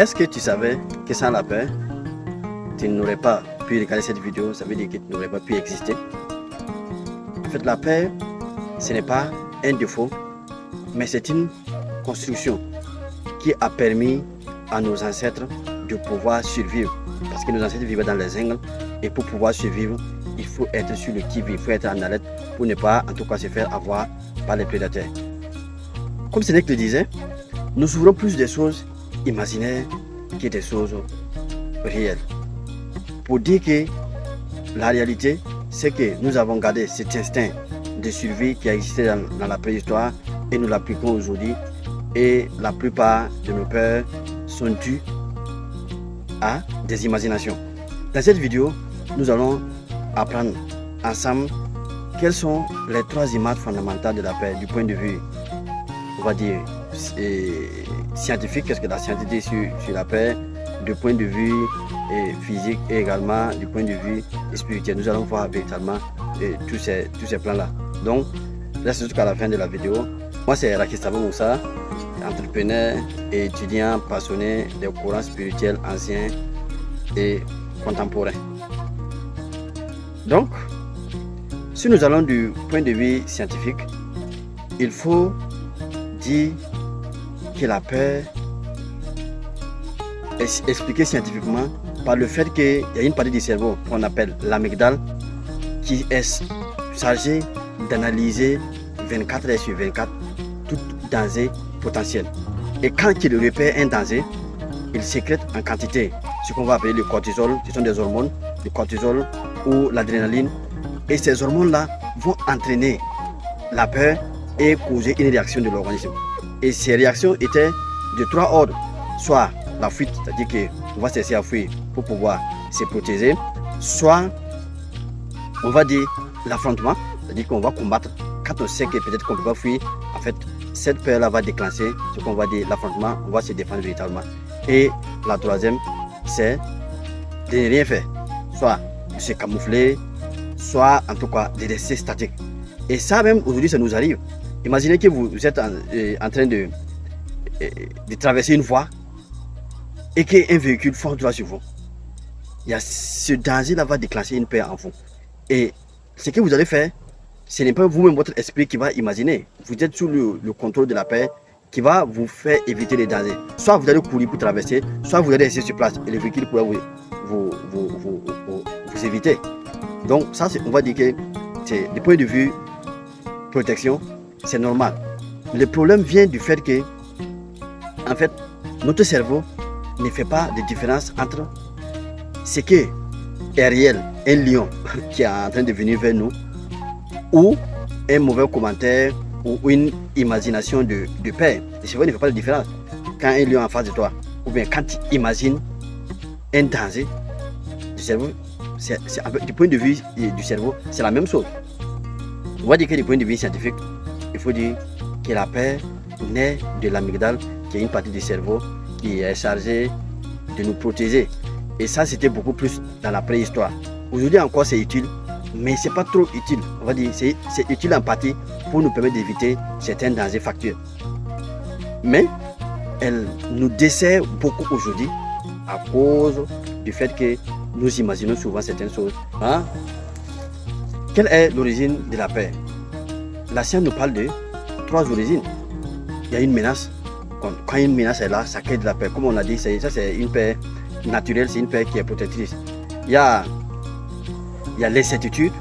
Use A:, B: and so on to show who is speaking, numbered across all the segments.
A: Est-ce que tu savais que sans la peur, tu n'aurais pas pu regarder cette vidéo? Ça veut dire que tu n'aurais pas pu exister. En fait, la peur, ce n'est pas un défaut, mais c'est une construction qui a permis à nos ancêtres de pouvoir survivre. Parce que nos ancêtres vivaient dans les jungles et pour pouvoir survivre, il faut être sur le qui-vive, il faut être en alerte pour ne pas, en tout cas, se faire avoir par les prédateurs. Comme Sénèque le disait, nous souffrons plus des choses imaginaires que des choses réelles. Pour dire que la réalité, c'est que nous avons gardé cet instinct de survie qui a existé dans la préhistoire et nous l'appliquons aujourd'hui. Et la plupart de nos peurs sont dues à des imaginations. Dans cette vidéo, nous allons apprendre ensemble quelles sont les 3 images fondamentales de la peur du point de vue, on va dire, scientifique. Qu'est-ce que la science dit sur la peur, du point de vue physique et également du point de vue spirituel. Nous allons voir véritablement tous ces plans-là. Donc, reste jusqu'à la fin de la vidéo. Moi, c'est Rakistava Moussa, entrepreneur et étudiant passionné des courants spirituels anciens et contemporains. Donc, si nous allons du point de vue scientifique, il faut dire que la peur est expliquée scientifiquement par le fait qu'il y a une partie du cerveau qu'on appelle l'amygdale qui est chargée d'analyser 24 heures sur 24 tout danger potentiel. Et quand il repère un danger, il sécrète en quantité ce qu'on va appeler le cortisol. Ce sont des hormones, le cortisol ou l'adrénaline. Et ces hormones-là vont entraîner la peur et causer une réaction de l'organisme. Et ces réactions étaient de 3 ordres. Soit la fuite, c'est-à-dire qu'on va cesser à fuir pour pouvoir se protéger. Soit, on va dire l'affrontement, c'est-à-dire qu'on va combattre. Quand on sait que peut-être qu'on ne peut pas fuir, en fait, cette peur-là va déclencher ce qu'on va dire l'affrontement, on va se défendre véritablement. Et la 3e, c'est de ne rien faire. Soit de se camoufler, soit en tout cas de rester statique. Et ça même aujourd'hui, ça nous arrive. Imaginez que vous êtes en train de traverser une voie et qu'un véhicule fonce droit sur vous. Il y a ce danger-là va déclencher une peur en vous. Et ce que vous allez faire, ce n'est pas vous-même votre esprit qui va imaginer. Vous êtes sous le contrôle de la peur qui va vous faire éviter les dangers. Soit vous allez courir pour traverser, soit vous allez rester sur place et le véhicule pourra vous éviter. Donc ça, on va dire que c'est du point de vue protection, c'est normal. Le problème vient du fait que, en fait, notre cerveau ne fait pas de différence entre ce qui est réel, un lion qui est en train de venir vers nous, ou un mauvais commentaire ou une imagination de peur. Le cerveau ne fait pas de différence. Quand un lion est en face de toi, ou bien quand tu imagines un danger, le cerveau, du point de vue du cerveau, c'est la même chose. On va dire que du point de vue scientifique, il faut dire que la peur naît de l'amygdale, qui est une partie du cerveau qui est chargée de nous protéger. Et ça, c'était beaucoup plus dans la préhistoire. Aujourd'hui encore, c'est utile, mais ce n'est pas trop utile. On va dire c'est utile en partie pour nous permettre d'éviter certains dangers factuels. Mais elle nous dessert beaucoup aujourd'hui à cause du fait que nous imaginons souvent certaines choses. Hein? Quelle est l'origine de la peur? La science nous parle de 3 origines. Il y a une menace. Quand une menace est là, ça crée de la peur. Comme on a dit, ça c'est une peur naturelle, c'est une peur qui est protectrice. Il y a l'incertitude.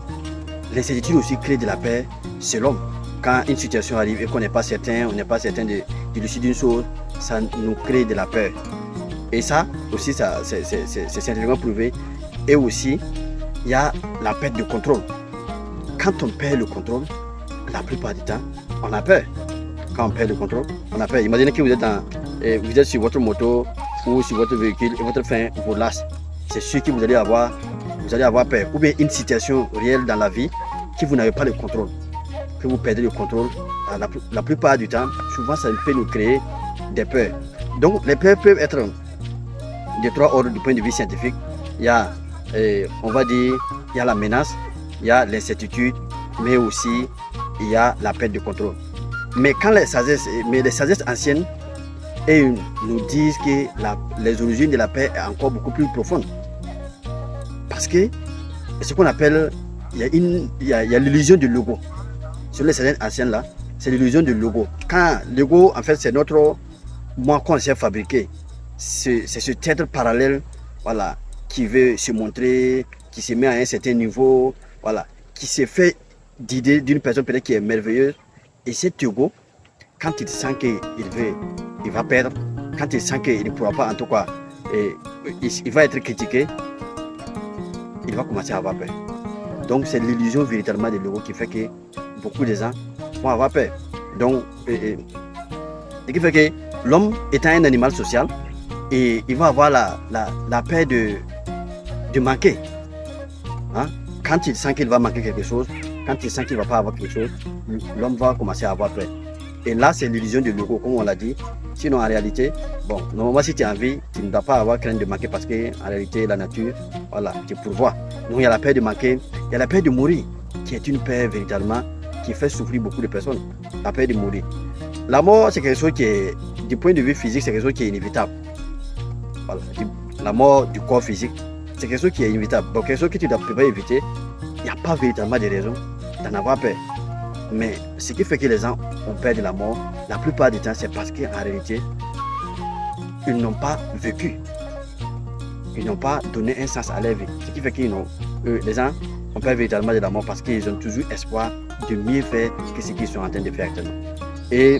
A: L'incertitude aussi crée de la peur chez l'homme. Quand une situation arrive et qu'on n'est pas certain, on n'est pas certain de l'issue d'une chose, ça nous crée de la peur. Et ça aussi, c'est scientifiquement prouvé. Et aussi, il y a la perte de contrôle. Quand on perd le contrôle, la plupart du temps, on a peur. Quand on perd le contrôle, on a peur. Imaginez que vous êtes sur votre moto ou sur votre véhicule et votre frein vous lâche. C'est sûr que vous allez avoir peur. Ou bien une situation réelle dans la vie que vous n'avez pas le contrôle. Que vous perdez le contrôle. La plupart du temps, souvent, ça peut nous créer des peurs. Donc, les peurs peuvent être de 3 ordres du point de vue scientifique. Il y a, on va dire, il y a la menace, il y a l'incertitude, mais aussi il y a la perte de contrôle. Mais quand les sagesses anciennes Et ils nous disent que les origines de la paix est encore beaucoup plus profonde. Parce que ce qu'on appelle, il y a l'illusion du logo. Sur les scènes anciennes là, c'est l'illusion du logo. Quand l'ego, en fait, c'est notre moi qu'on s'est fabriqué. C'est cet être parallèle, voilà, qui veut se montrer, qui se met à un certain niveau, voilà, qui se fait d'idée d'une personne peut-être qui est merveilleuse. Et cet ego, quand il sent qu'il va perdre, quand il sent qu'il ne pourra pas, en tout cas, il va être critiqué, il va commencer à avoir peur. Donc c'est l'illusion véritablement de l'ego qui fait que beaucoup de gens vont avoir peur. Donc, ce qui fait que l'homme étant un animal social, et il va avoir la peur de manquer. Hein? Quand il sent qu'il va manquer quelque chose, quand il sent qu'il ne va pas avoir quelque chose, l'homme va commencer à avoir peur. Et là, c'est l'illusion de l'ego, comme on l'a dit. Sinon, en réalité, bon, normalement, si tu es en vie, tu ne dois pas avoir crainte de manquer parce qu'en réalité, la nature, voilà, te pourvoit. Donc, il y a la peur de manquer, il y a la peur de mourir, qui est une peur véritablement qui fait souffrir beaucoup de personnes. La peur de mourir. La mort, c'est quelque chose qui est, du point de vue physique, c'est quelque chose qui est inévitable. Voilà. La mort du corps physique, c'est quelque chose qui est inévitable. Donc, quelque chose que tu ne dois pas éviter, il n'y a pas véritablement de raison d'en avoir peur. Mais ce qui fait que les gens ont peur de la mort, la plupart du temps, c'est parce qu'en réalité, ils n'ont pas vécu. Ils n'ont pas donné un sens à leur vie. Ce qui fait que les gens ont peur véritablement de la mort parce qu'ils ont toujours espoir de mieux faire que ce qu'ils sont en train de faire actuellement. Et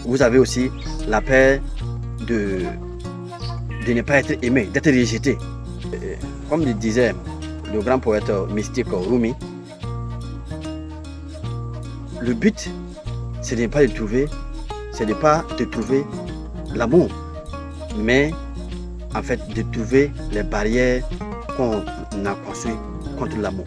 A: vous avez aussi la peur de ne pas être aimé, d'être rejeté. Comme le disait le grand poète mystique Rumi, le but, c'est de ne pas de trouver l'amour, mais en fait de trouver les barrières qu'on a construites contre l'amour.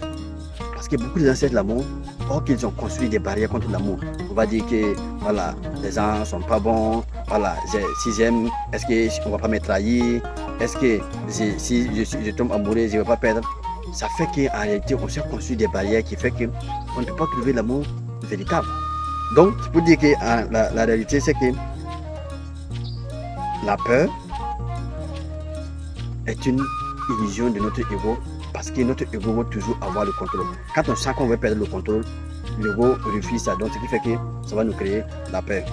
A: Parce que beaucoup de gens cherchent l'amour, or qu'ils ont construit des barrières contre l'amour. On va dire que voilà, les gens ne sont pas bons, voilà, si j'aime, est-ce qu'on ne va pas me trahir, est-ce que si je tombe amoureux, je ne vais pas perdre. Ça fait qu'en réalité, on s'est construit des barrières qui fait qu'on ne peut pas trouver l'amour véritable. Donc, c'est pour dire que la réalité, c'est que la peur est une illusion de notre ego parce que notre ego veut toujours avoir le contrôle. Quand on sent qu'on veut perdre le contrôle, l'ego refuse ça. Donc, ce qui fait que ça va nous créer la peur.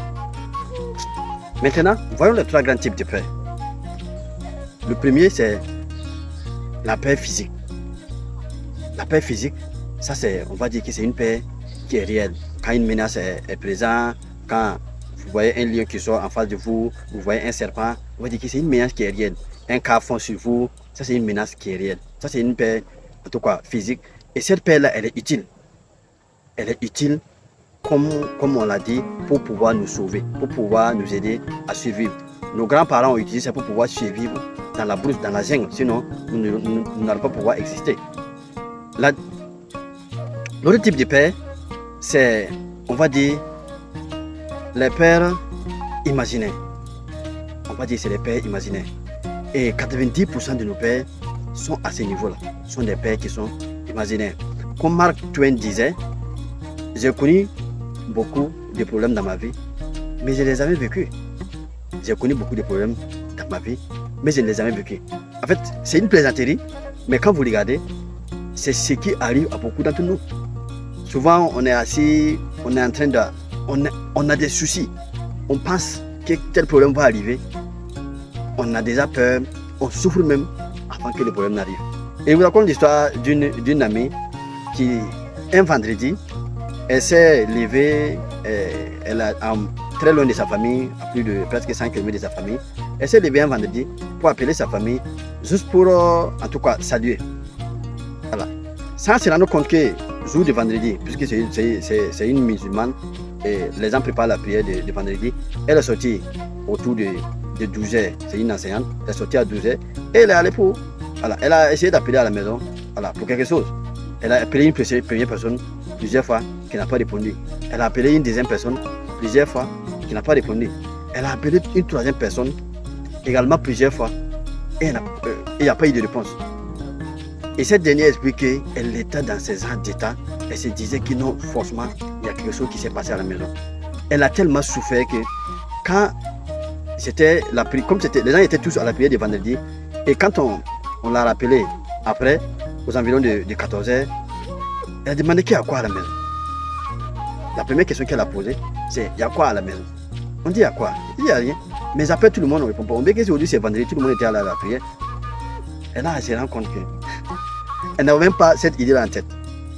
A: Maintenant, voyons les trois grands types de peur. Le premier, c'est la peur physique. La peur physique, ça c'est, on va dire que c'est une peur qui est réelle. Quand une menace est présente, quand vous voyez un lion qui sort en face de vous, vous voyez un serpent, on va dire que c'est une menace qui est réelle. Un car fonce sur vous, ça c'est une menace qui est réelle. Ça c'est une peur, en tout cas physique. Et cette peur-là, elle est utile. Elle est utile, comme on l'a dit, pour pouvoir nous sauver, pour pouvoir nous aider à survivre. Nos grands-parents ont utilisé ça pour pouvoir survivre dans la brousse, dans la jungle. Sinon, nous n'allons pas pouvoir exister. L'autre type de peur, c'est, on va dire, les peurs imaginaires. On va dire que c'est les peurs imaginaires. Et 90% de nos peurs sont à ce niveau-là. Ce sont des peurs qui sont imaginaires. Comme Mark Twain disait, j'ai connu beaucoup de problèmes dans ma vie, mais je ne les ai jamais vécus. J'ai connu beaucoup de problèmes dans ma vie, mais je ne les ai jamais vécus. En fait, c'est une plaisanterie, mais quand vous regardez, c'est ce qui arrive à beaucoup d'entre nous. Souvent, on est assis, on est en train de... On a des soucis. On pense que tel problème va arriver. On a déjà peur. On souffre même avant que le problème n'arrive. Et je vous raconte l'histoire d'une amie qui, un vendredi, elle s'est levée, elle est très loin de sa famille, à plus de presque 100 km de sa famille. Elle s'est levée un vendredi pour appeler sa famille, juste pour, en tout cas, saluer. Voilà. Sans se rendre compte que jour de vendredi, puisque c'est une musulmane, et les gens préparent la prière de vendredi, elle est sortie autour de 12h, c'est une enseignante, elle est sortie à 12h, et elle est allée pour, voilà, elle a essayé d'appeler à la maison, voilà, pour quelque chose. Elle a appelé une première personne plusieurs fois qui n'a pas répondu. Elle a appelé une deuxième personne plusieurs fois qui n'a pas répondu. Elle a appelé une troisième personne également plusieurs fois et il n'y a pas eu de réponse. Et cette dernière explique qu'elle était dans ces genres d'état. Elle se disait que non, forcément, il y a quelque chose qui s'est passé à la maison. Elle a tellement souffert que quand c'était la prière, comme c'était, les gens étaient tous à la prière de vendredi. Et quand on l'a rappelé après, aux environs de 14h, elle a demandé qu'il y a quoi à la maison. La première question qu'elle a posée, c'est il y a quoi à la maison? On dit il y a quoi? Il n'y a rien. Mais après tout le monde ne répond pas. On dit qu'aujourd'hui c'est vendredi, tout le monde était à la prière. Et là, elle se rend compte qu'elle n'avait même pas cette idée en tête.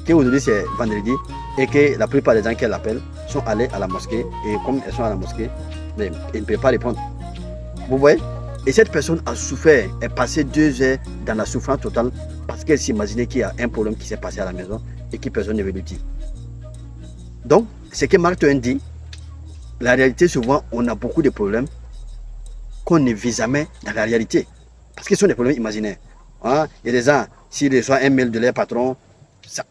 A: Qu'aujourd'hui c'est vendredi et que la plupart des gens qu'elle appelle sont allés à la mosquée. Et comme elles sont à la mosquée, mais ils ne peuvent pas répondre. Vous voyez? Et cette personne a souffert, est passée 2 heures dans la souffrance totale parce qu'elle s'imaginait qu'il y a un problème qui s'est passé à la maison et que personne ne veut lui dire. Donc, ce que Mark Twain dit, la réalité, souvent, on a beaucoup de problèmes qu'on ne vit jamais dans la réalité. Parce que ce sont des problèmes imaginaires. Hein? Il y a des gens, s'ils reçoivent un mail de leur patron,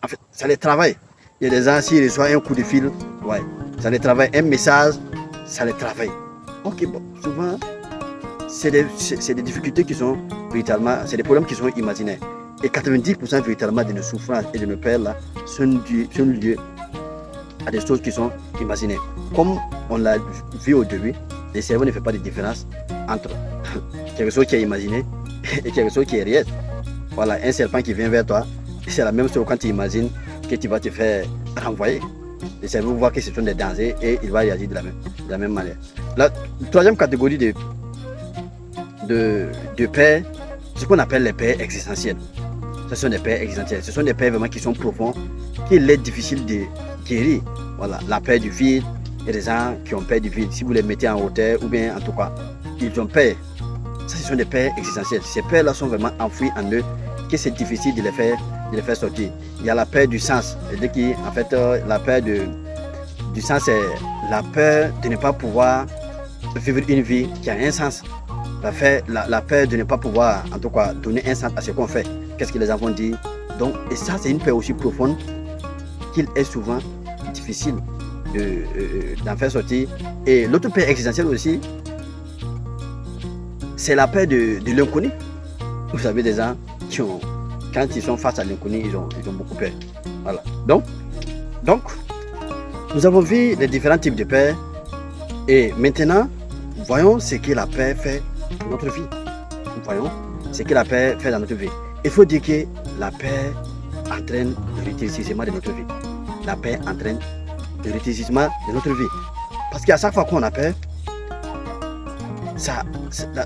A: en fait, ça les travaille. Il y a des gens, s'ils reçoivent un coup de fil, ouais, ça les travaille. Un message, ça les travaille. Ok, bon, souvent, c'est des difficultés qui sont véritablement, c'est des problèmes qui sont imaginaires. Et 90% véritablement de nos souffrances et de nos peurs là sont liés à des choses qui sont imaginées. Comme on l'a vu au début, le cerveau ne fait pas de différence entre quelque chose qui est imaginé et quelque chose qui est réel. Voilà, un serpent qui vient vers toi, c'est la même chose quand tu imagines que tu vas te faire renvoyer. Le cerveau voit que ce sont des dangers et il va réagir de la même manière. La troisième catégorie de peurs, ce qu'on appelle les peurs existentielles. Ce sont des peurs existentielles. Ce sont des peurs vraiment qui sont profonds, qu'il est difficile de guérir. Voilà, la peur du vide. Il y a des gens qui ont peur du vide. Si vous les mettez en hauteur, ou bien en tout cas, ils ont peur. Ça, ce sont des peurs existentielles. Ces peurs-là sont vraiment enfouies en eux, que c'est difficile de les faire sortir. Il y a la peur du sens. C'est-à-dire qu'en fait, la peur du sens, c'est la peur de ne pas pouvoir vivre une vie qui a un sens. La peur de ne pas pouvoir, en tout cas, donner un sens à ce qu'on fait. Qu'est-ce que les enfants disent? Donc, et ça, c'est une peur aussi profonde qu'il est souvent difficile d'en faire sortir. Et l'autre peur existentielle aussi, c'est la peur de l'inconnu. Vous savez, des gens qui ont, quand ils sont face à l'inconnu, ils ont beaucoup peur. Voilà. Donc, nous avons vu les différents types de peur. Et maintenant, voyons ce que la peur fait dans notre vie. Voyons ce que la peur fait dans notre vie. Il faut dire que la peur entraîne le rétrécissement de notre vie. La peur entraîne le rétrécissement de notre vie. Parce qu'à chaque fois qu'on a peur,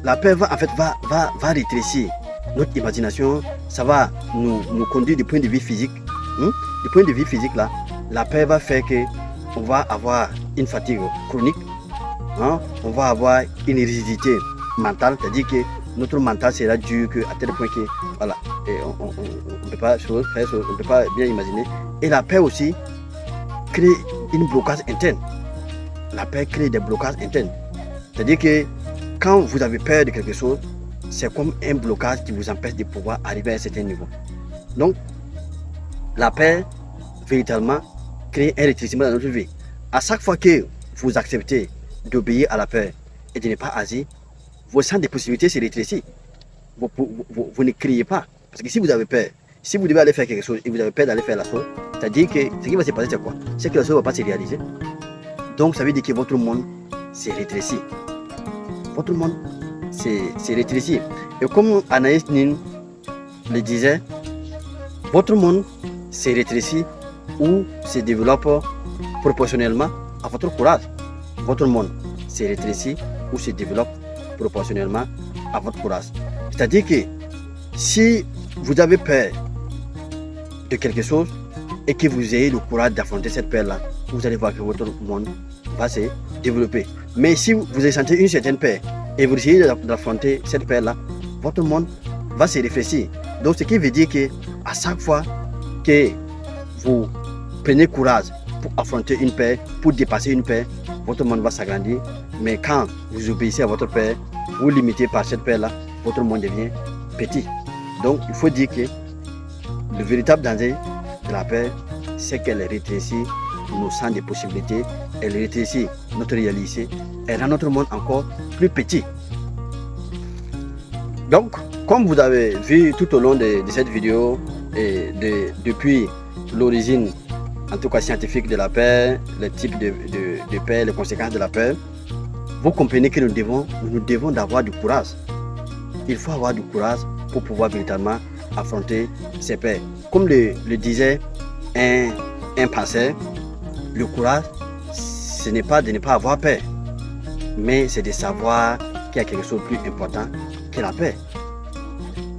A: la peur va rétrécir notre imagination. Ça va nous conduire du point de vue physique. Du point de vue physique, là, la peur va faire qu'on va avoir une fatigue chronique. On va avoir une rigidité mentale, c'est-à-dire que notre mental sera dur à tel point que voilà, et on ne peut pas bien imaginer. Et la peur aussi crée un blocage interne. La peur crée des blocages internes. C'est-à-dire que quand vous avez peur de quelque chose, c'est comme un blocage qui vous empêche de pouvoir arriver à un certain niveau. Donc, la peur, véritablement, crée un rétrécissement dans notre vie. À chaque fois que vous acceptez d'obéir à la peur et de ne pas agir, vos champs de possibilités se rétrécissent. Vous ne criez pas. Parce que si vous avez peur, si vous devez aller faire quelque chose et vous avez peur d'aller faire la chose, c'est-à-dire que ce qui va se passer, c'est quoi? C'est que la chose ne va pas se réaliser. Donc, ça veut dire que votre monde s'est rétréci. Votre monde s'est rétréci. Et comme Anaïs Nin le disait, votre monde s'est rétréci ou se développe proportionnellement à votre courage. Votre monde s'est rétréci ou se développe proportionnellement à votre courage. C'est-à-dire que si vous avez peur de quelque chose et que vous ayez le courage d'affronter cette peur-là, vous allez voir que votre monde va se développer. Mais si vous ressentez une certaine peur et vous essayez d'affronter cette peur-là, votre monde va se réfléchir. Donc ce qui veut dire que à chaque fois que vous prenez courage pour affronter une peur, pour dépasser une peur, votre monde va s'agrandir. Mais quand vous obéissez à votre peur, vous limitez par cette peur-là, votre monde devient petit. Donc il faut dire que le véritable danger de la peur, c'est qu'elle rétrécit nos champs de possibilités, elle rétrécit notre réalité, elle rend notre monde encore plus petit. Donc, comme vous avez vu tout au long de cette vidéo, et depuis l'origine, en tout cas scientifique de la peur, les types de peur, les conséquences de la peur, vous comprenez que nous devons d'avoir du courage. Il faut avoir du courage pour pouvoir véritablement affronter ces peurs. Comme le disait un penseur, le courage, ce n'est pas de ne pas avoir peur, mais c'est de savoir qu'il y a quelque chose de plus important que la peur.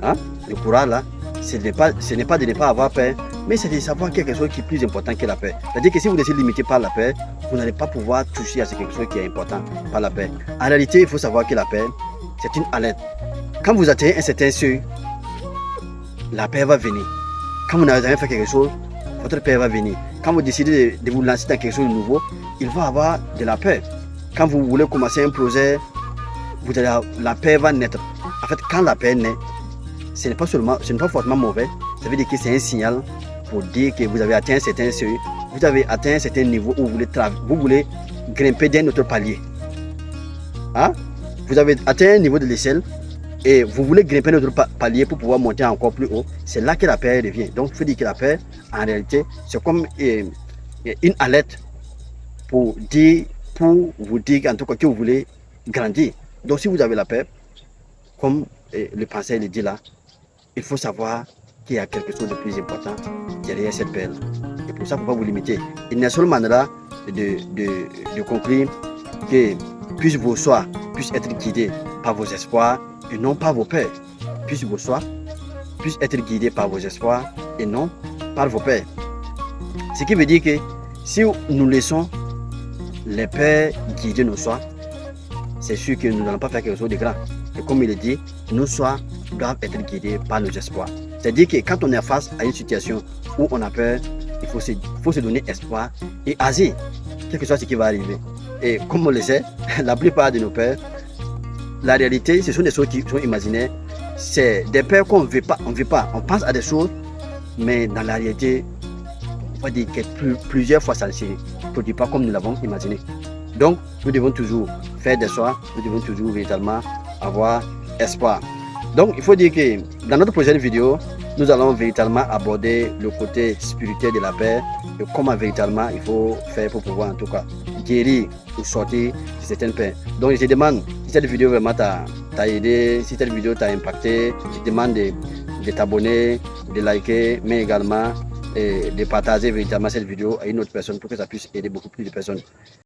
A: Hein? Le courage là, ce n'est pas de ne pas avoir peur, mais c'est de savoir qu'il y a quelque chose qui est plus important que la peur. C'est-à-dire que si vous êtes limité par la peur, vous n'allez pas pouvoir toucher à quelque chose qui est important par la peur. En réalité, il faut savoir que la peur, c'est une alerte. Quand vous atteignez un certain seuil, la peur va venir. Quand vous n'avez jamais fait quelque chose, votre peur va venir. Quand vous décidez de vous lancer dans quelque chose de nouveau, il va y avoir de la peur. Quand vous voulez commencer un projet, la peur va naître. En fait, quand la peur naît, ce n'est pas forcément mauvais. Ça veut dire que c'est un signal pour dire que vous avez atteint un certain seuil, vous avez atteint un certain niveau où vous voulez grimper d'un autre palier. Hein? Vous avez atteint un niveau de l'échelle et vous voulez grimper un autre palier pour pouvoir monter encore plus haut. C'est là que la peur revient. Donc, il faut dire que la peur, en réalité, c'est comme une alerte pour vous dire en tout cas que vous voulez grandir. Donc, si vous avez la peur, comme le penseur le dit là, il faut savoir qu'il y a quelque chose de plus important derrière cette peur. Et pour ça, il ne faut pas vous limiter. Il n'y a seulement là de conclure que vos choix puissent être guidés par vos espoirs et non par vos peurs. Vos choix puissent être guidés par vos espoirs et non par vos peurs. Ce qui veut dire que si nous laissons les peurs guider nos choix, c'est sûr que nous n'allons pas faire quelque chose de grand. Et comme il est dit, nos choix doivent être guidés par nos espoirs. C'est-à-dire que quand on est face à une situation où on a peur, il faut se donner espoir et agir, quel que soit ce qui va arriver. Et comme on le sait, la plupart de nos peurs, la réalité, ce sont des choses qui sont imaginaires. C'est des peurs qu'on ne veut pas. On pense à des choses, mais dans la réalité, on va dire que plusieurs fois ça ne se produit pas comme nous l'avons imaginé. Donc, nous devons toujours faire des choix, nous devons toujours véritablement avoir espoir. Donc, il faut dire que dans notre prochaine vidéo, nous allons véritablement aborder le côté spirituel de la peur et comment véritablement il faut faire pour pouvoir en tout cas guérir ou sortir de certaines peurs. Donc, je te demande si cette vidéo vraiment t'a aidé, si cette vidéo t'a impacté, je te demande de t'abonner, de liker, mais également de partager véritablement cette vidéo à une autre personne pour que ça puisse aider beaucoup plus de personnes.